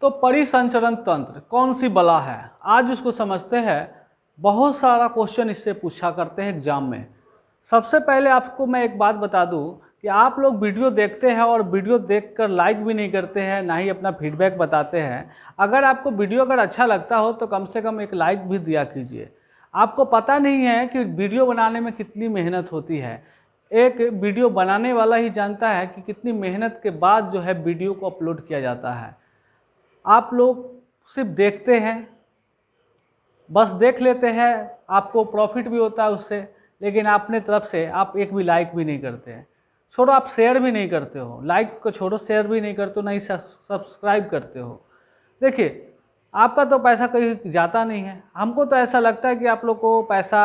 तो परिसंचरण तंत्र कौन सी बला है, आज उसको समझते हैं। बहुत सारा क्वेश्चन इससे पूछा करते हैं एग्जाम में। सबसे पहले आपको मैं एक बात बता दूं कि आप लोग वीडियो देखते हैं और वीडियो देखकर लाइक भी नहीं करते हैं, ना ही अपना फीडबैक बताते हैं। अगर आपको वीडियो अगर अच्छा लगता हो तो कम से कम एक लाइक भी दिया कीजिए। आपको पता नहीं है कि वीडियो बनाने में कितनी मेहनत होती है। एक वीडियो बनाने वाला ही जानता है कि कितनी मेहनत के बाद जो है वीडियो को अपलोड किया जाता है। आप लोग सिर्फ देखते हैं, बस देख लेते हैं, आपको प्रॉफिट भी होता है उससे, लेकिन अपने तरफ से आप एक भी लाइक भी नहीं करते हैं। छोड़ो, आप शेयर भी नहीं करते हो, लाइक को छोड़ो, शेयर भी नहीं करते हो, नहीं सब्सक्राइब करते हो। देखिए, आपका तो पैसा कहीं जाता नहीं है। हमको तो ऐसा लगता है कि आप लोग को पैसा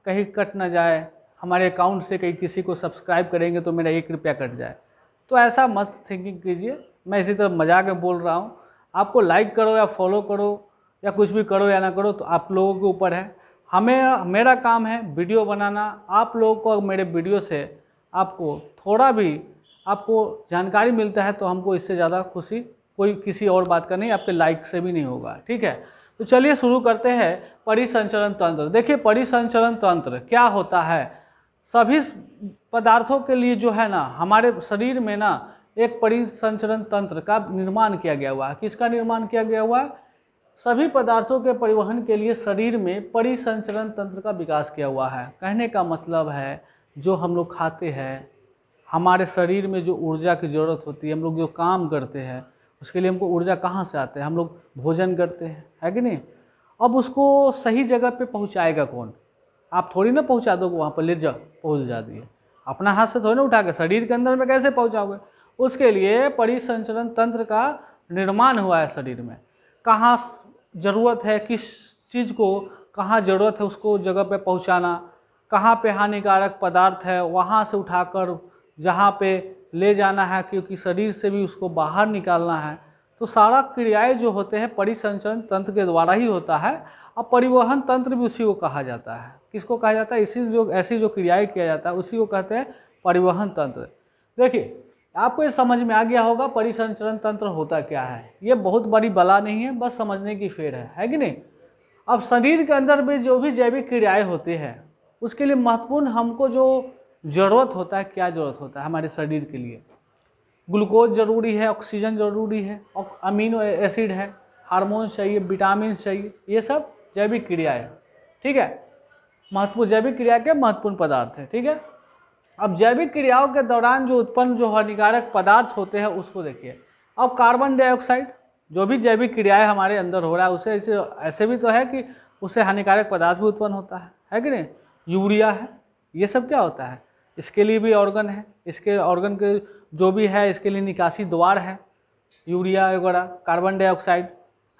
कहीं कट ना जाए, हमारे अकाउंट से कहीं किसी को सब्सक्राइब करेंगे तो मेरा 1 रुपया कट जाए। तो ऐसा मत थिंकिंग कीजिए। मैं इसी तरह मजाक में बोल रहा हूँ। आपको लाइक करो या फॉलो करो या कुछ भी करो या ना करो तो आप लोगों के ऊपर है। मेरा काम है वीडियो बनाना। आप लोगों को मेरे वीडियो से आपको थोड़ा भी आपको जानकारी मिलता है तो हमको इससे ज़्यादा खुशी कोई किसी और बात का नहीं, आपके लाइक से भी नहीं होगा। ठीक है, तो चलिए शुरू करते हैं। परिसंचरण तंत्र। देखिए, परिसंचरण तंत्र क्या होता है। सभी पदार्थों के लिए जो है ना, हमारे शरीर में ना एक परिसंचरण तंत्र का निर्माण किया गया हुआ है। किसका निर्माण किया गया हुआ है? सभी पदार्थों के परिवहन के लिए शरीर में परिसंचरण तंत्र का विकास किया हुआ है। कहने का मतलब है, जो हम लोग खाते हैं, हमारे शरीर में जो ऊर्जा की ज़रूरत होती है, हम लोग जो काम करते हैं उसके लिए हमको ऊर्जा कहाँ से आते हैं? हम लोग भोजन करते हैं, है कि नहीं। अब उसको सही जगह पे पहुँचाएगा कौन? आप थोड़ी ना पहुँचा दोगे वहाँ पर, ले जाओ पहुँच जा दिए, अपना हाथ से थोड़ी ना उठा के शरीर के अंदर में कैसे पहुँचाओगे? उसके लिए परिसंचरण तंत्र का निर्माण हुआ है शरीर में। कहाँ ज़रूरत है, किस चीज़ को कहाँ ज़रूरत है उसको जगह पे पहुँचाना, कहाँ पे हानिकारक पदार्थ है वहाँ से उठाकर जहाँ पे ले जाना है, क्योंकि शरीर से भी उसको बाहर निकालना है। तो सारा क्रियाएं जो होते हैं परिसंचरण तंत्र के द्वारा ही होता है। और परिवहन तंत्र भी उसी को कहा जाता है। किसको कहा जाता है? ऐसी जो क्रियाएं किया जाता है उसी को कहते हैं परिवहन तंत्र। देखिए, आपको ये समझ में आ गया होगा परिसंचरण तंत्र होता क्या है। ये बहुत बड़ी बला नहीं है, बस समझने की फेर है कि नहीं। अब शरीर के अंदर में जो भी जैविक क्रियाएं होती है उसके लिए महत्वपूर्ण हमको जो ज़रूरत होता है, क्या ज़रूरत होता है हमारे शरीर के लिए? ग्लूकोज ज़रूरी है, ऑक्सीजन ज़रूरी है, और अमीनो एसिड है, हार्मोन चाहिए, विटामिन चाहिए, ये सब जैविक क्रिया है। ठीक है, महत्वपूर्ण जैविक क्रिया के महत्वपूर्ण पदार्थ है। ठीक है, अब जैविक क्रियाओं के दौरान जो उत्पन्न जो हानिकारक पदार्थ होते हैं उसको देखिए। अब कार्बन डाइऑक्साइड, जो भी जैविक क्रियाएं हमारे अंदर हो रहा है उसे ऐसे भी तो है कि उससे हानिकारक पदार्थ भी उत्पन्न होता है कि नहीं। यूरिया है, ये सब क्या होता है? इसके लिए भी ऑर्गन है, इसके ऑर्गन के जो भी है इसके लिए निकासी द्वार है, यूरिया वगैरह, कार्बन डाइऑक्साइड,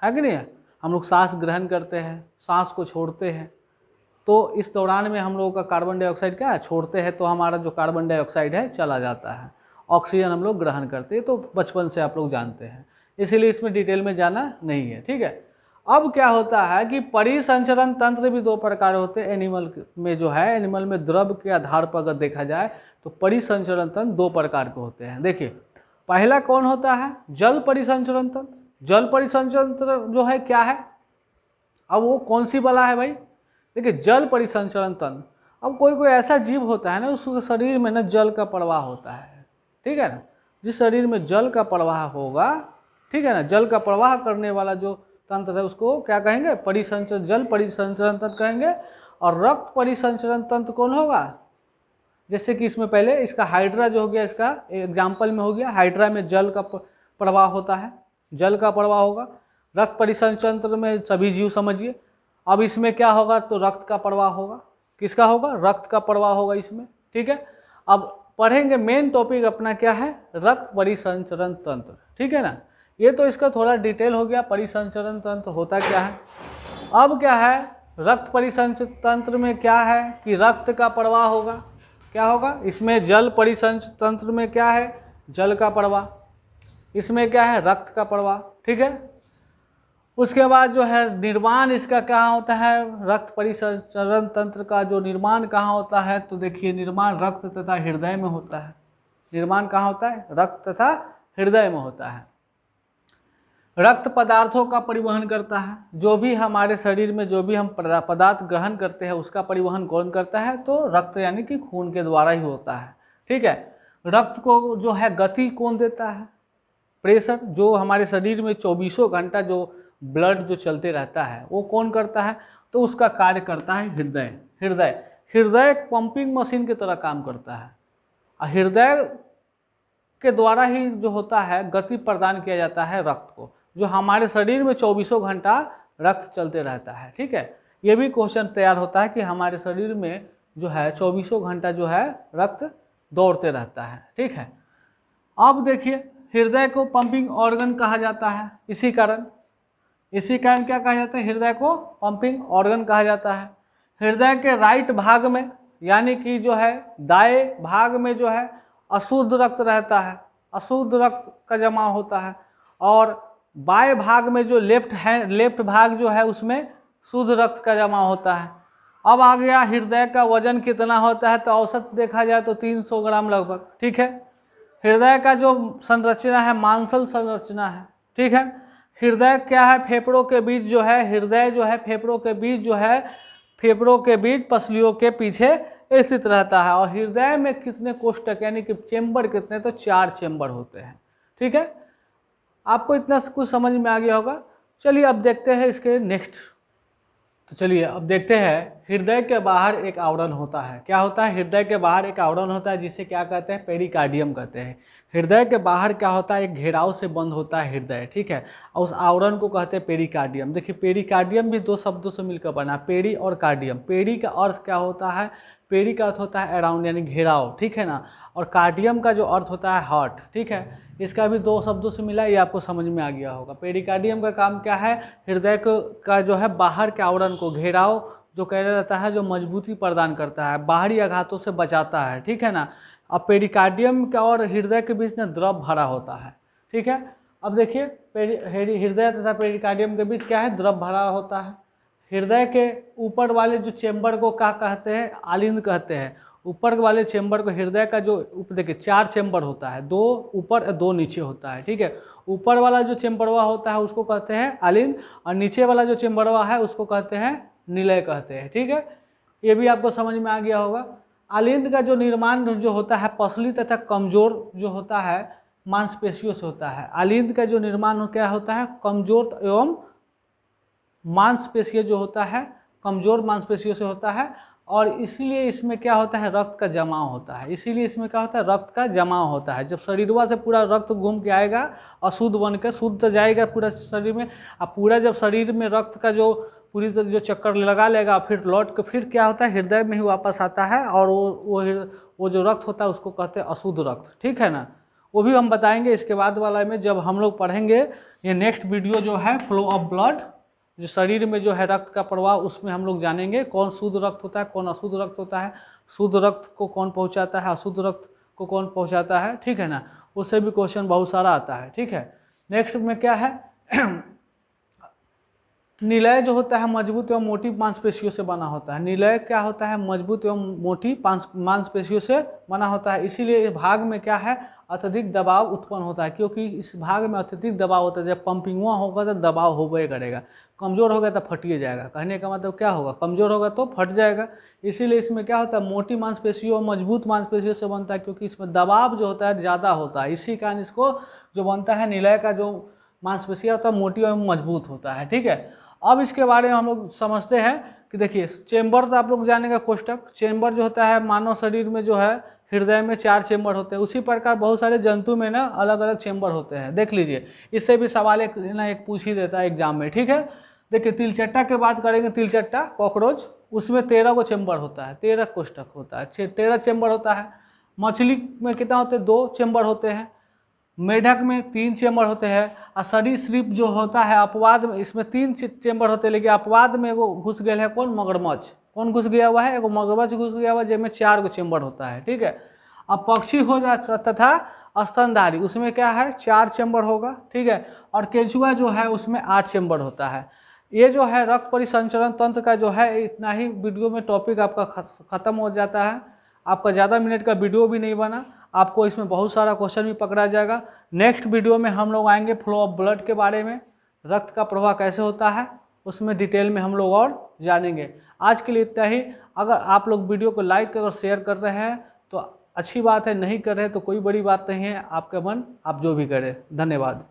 है कि नहीं। हम लोग सांस ग्रहण करते हैं, सांस को छोड़ते हैं, तो इस दौरान में हम लोगों का कार्बन डाइऑक्साइड क्या है, छोड़ते हैं तो हमारा जो कार्बन डाइऑक्साइड है चला जाता है। ऑक्सीजन हम लोग ग्रहण करते हैं, तो बचपन से आप लोग जानते हैं, इसीलिए इसमें डिटेल में जाना नहीं है। ठीक है, अब क्या होता है कि परिसंचरण तंत्र भी 2 प्रकार होते हैं। एनिमल में जो है, एनिमल में द्रव के आधार पर अगर देखा जाए तो परिसंचरण तंत्र 2 प्रकार के होते हैं। देखिए, पहला कौन होता है? जल परिसंचरण तंत्र। जल परिसंचरण तंत्र जो है क्या है? अब वो कौन सी बला है भाई? देखिए, जल परिसंचरण तंत्र, अब कोई ऐसा जीव होता है ना, उसके शरीर में ना जल का प्रवाह होता है। ठीक है ना, जिस शरीर में जल का प्रवाह होगा, ठीक है ना, जल का प्रवाह करने वाला जो तंत्र है उसको क्या कहेंगे? परिसंचरण, जल परिसंचरण तंत्र कहेंगे। और रक्त परिसंचरण तंत्र कौन होगा? जैसे कि इसमें पहले इसका हाइड्रा जो हो गया, इसका एग्जाम्पल में हो गया, हाइड्रा में जल का प्रवाह होता है, जल का प्रवाह होगा। रक्त परिसंचरण तंत्र में सभी जीव समझिए। अब इसमें क्या होगा? तो रक्त का प्रवाह होगा। किसका होगा? रक्त का प्रवाह होगा इसमें। ठीक है, अब पढ़ेंगे, मेन टॉपिक अपना क्या है? रक्त परिसंचरण तंत्र। ठीक है ना, ये तो इसका थोड़ा डिटेल हो गया, परिसंचरण तंत्र होता क्या है। अब क्या है, रक्त परिसंचरण तंत्र में क्या है कि रक्त का प्रवाह होगा। क्या होगा इसमें? जल परिसंचरण तंत्र में क्या है? जल का प्रवाह। इसमें क्या है? रक्त का प्रवाह। ठीक है, उसके बाद जो है निर्माण इसका कहाँ होता है? रक्त परिसंचरण तंत्र का जो निर्माण कहाँ होता है? तो देखिए, निर्माण रक्त तथा हृदय में होता है। निर्माण कहाँ होता है? रक्त तथा हृदय में होता है। रक्त पदार्थों का परिवहन करता है। जो भी हमारे शरीर में जो भी हम पदार्थ ग्रहण करते हैं उसका परिवहन कौन करता है? तो रक्त यानी कि खून के द्वारा ही होता है। ठीक है। रक्त को जो है गति कौन देता है? प्रेशर। जो हमारे शरीर में 24 घंटा जो ब्लड जो चलते रहता है वो कौन करता है? तो उसका कार्य करता है हृदय। हृदय एक पंपिंग मशीन की तरह काम करता है। हृदय के द्वारा ही जो होता है गति प्रदान किया जाता है रक्त को, जो हमारे शरीर में 24 घंटा रक्त चलते रहता है। ठीक है। ये भी क्वेश्चन तैयार होता है कि हमारे शरीर में जो है 24 घंटा जो है रक्त दौड़ते रहता है। ठीक है। अब देखिए, हृदय को पंपिंग ऑर्गन कहा जाता है। इसी कारण क्या कहा जाता है? हृदय को पंपिंग ऑर्गन कहा जाता है। हृदय के राइट भाग में यानी कि जो है दाएं भाग में जो है अशुद्ध रक्त रहता है, अशुद्ध रक्त का जमा होता है। और बाएं भाग में जो लेफ्ट भाग जो है उसमें शुद्ध रक्त का जमा होता है। अब आ गया हृदय का वजन कितना होता है? तो औसत देखा जाए तो 300 ग्राम लगभग। ठीक है। हृदय का जो संरचना है मांसल संरचना है। ठीक है। हृदय क्या है? फेफड़ों के बीच जो है, हृदय जो है फेफड़ों के बीच जो है, फेफड़ों के बीच पसलियों के पीछे स्थित रहता है। और हृदय में कितने कोष्ठक यानी कि चेंबर कितने? तो 4 चेंबर होते हैं। ठीक है। आपको इतना कुछ समझ में आ गया होगा। चलिए अब देखते हैं इसके नेक्स्ट। तो चलिए अब देखते हैं, हृदय के बाहर एक आवरण होता है। क्या होता है? हृदय के बाहर एक आवरण होता है जिसे क्या कहते हैं? पेरिकार्डियम कहते हैं। हृदय के बाहर क्या होता है? एक घेराव से बंद होता है हृदय। ठीक है। और उस आवरण को कहते हैं पेरिकार्डियम। देखिए, पेरिकार्डियम भी 2 शब्दों से मिलकर बना, पेरी और कार्डियम। पेरी का अर्थ क्या होता है? पेरी का अर्थ होता है अराउंड यानी घेराव। ठीक है ना। और कार्डियम का जो अर्थ होता है हार्ट। ठीक है। इसका भी 2 शब्दों से मिला, ये आपको समझ में आ गया होगा। पेरिकार्डियम का काम क्या है? हृदय का जो है बाहर के आवरण को, घेराव जो कह जाता है, जो मजबूती प्रदान करता है, बाहरी आघातों से बचाता है। ठीक है ना। अब पेरिकार्डियम का और हृदय के बीच में द्रव भरा होता है। ठीक है। अब देखिए, हृदय तथा पेरिकार्डियम के बीच क्या है? द्रव भरा होता है। हृदय के ऊपर वाले जो चेंबर को क्या कहते हैं? आलिंद कहते हैं। ऊपर वाले चेंबर को, हृदय का जो देखिए 4 चेंबर होता है, 2 ऊपर 2 नीचे होता है। ठीक है। ऊपर वाला जो चेंबरवा होता है उसको कहते हैं आलिंद, और नीचे वाला जो चेंबरवा है उसको कहते हैं निलय कहते हैं। ठीक है। ये भी आपको समझ में आ गया होगा। आलिंद का जो निर्माण जो होता है पसली तथा कमजोर जो होता है मांसपेशियों से होता है। आलिंद का जो निर्माण क्या होता है? कमजोर एवं मांसपेशियों जो होता है, कमजोर मांसपेशियों से होता है। और इसीलिए इसमें क्या होता है? रक्त का जमाव होता है। इसीलिए इसमें क्या होता है? रक्त का जमाव होता है। जब शरीरवा से पूरा रक्त घूम के आएगा अशुद्ध बन के, शुद्ध तो जाएगा पूरा शरीर में, अब पूरा जब शरीर में रक्त का जो पूरी तरह जो चक्कर लगा लेगा, फिर लौट के फिर क्या होता है? हृदय में ही वापस आता है। और वो जो रक्त होता है उसको कहते हैं अशुद्ध रक्त। ठीक है ना। वो भी हम बताएंगे इसके बाद वाला में, जब हम लोग पढ़ेंगे ये नेक्स्ट वीडियो जो है फ्लो ऑफ ब्लड, जो शरीर में जो है रक्त का प्रवाह, उसमें हम लोग जानेंगे कौन शुद्ध रक्त होता है, कौन अशुद्ध रक्त होता है, शुद्ध रक्त को कौन पहुंचाता है, अशुद्ध रक्त को कौन पहुंचाता है। ठीक है ना। उससे भी क्वेश्चन बहुत सारा आता है। ठीक है। नेक्स्ट में क्या है? निलय जो होता है मजबूत एवं मोटी मांसपेशियों से बना होता है। निलय क्या होता है? मजबूत एवं मोटी मांसपेशियों से बना होता है। इसीलिए भाग में क्या है? अत्यधिक दबाव उत्पन्न होता है, क्योंकि इस भाग में अत्यधिक दबाव होता है। जब पंपिंग होगा तो दबाव होगा करेगा, कमज़ोर होगा तो फटिए जाएगा। कहने का मतलब क्या होगा? कमज़ोर होगा तो फट जाएगा। इसीलिए इसमें क्या होता है? मोटी मांसपेशियों और मजबूत मांसपेशियों से बनता है, क्योंकि इसमें दबाव जो होता है ज़्यादा होता है। इसी कारण इसको जो बनता है निलय का जो मांसपेशियाँ होता है मोटी और मजबूत होता है। ठीक है। अब इसके बारे में हम लोग समझते हैं कि देखिए, चेंबर तो आप लोग जानेगा कोष्ठक। चेंबर जो होता है मानव शरीर में जो है हृदय में 4 चेंबर होते हैं। उसी प्रकार बहुत सारे जंतु में ना अलग अलग चेंबर होते हैं। देख लीजिए, इससे भी सवाल एक पूछ ही देता है एग्जाम में। ठीक है। देखिए, तिलचट्टा की बात करेंगे, तिलचट्टा कॉकरोच, उसमें 13 को चेंबर होता है, 13 कोष्ठक होता है, 13 चेंबर होता है। मछली में कितना होते हैं? 2 चेंबर होते हैं। मेढक में 3 चेंबर होते हैं। और सरीसृप जो होता है अपवाद में, इसमें 3 चेंबर होते हैं, लेकिन अपवाद में वो घुस गए है कौन? मगरमच्छ। कौन घुस गया हुआ है? एगो मगरमच्छ घुस गया हुआ है, जिसमें 4 को चेंबर होता है। ठीक है। अब पक्षी हो जाता तथा स्तनधारी, उसमें क्या है? 4 चेंबर होगा। ठीक है। और केंचुआ जो है उसमें 8 चेंबर होता है। ये जो है रक्त परिसंचरण तंत्र का जो है, इतना ही वीडियो में टॉपिक आपका ख़त्म हो जाता है। आपका ज़्यादा मिनट का वीडियो भी नहीं बना, आपको इसमें बहुत सारा क्वेश्चन भी पकड़ा जाएगा। नेक्स्ट वीडियो में हम लोग आएंगे फ्लो ऑफ ब्लड के बारे में। रक्त का प्रवाह कैसे होता है उसमें डिटेल में हम लोग और जानेंगे। आज के लिए इतना ही। अगर आप लोग वीडियो को लाइक और शेयर कर रहे हैं तो अच्छी बात है, नहीं कर रहे तो कोई बड़ी बात नहीं है, आपका मन आप जो भी करें। धन्यवाद।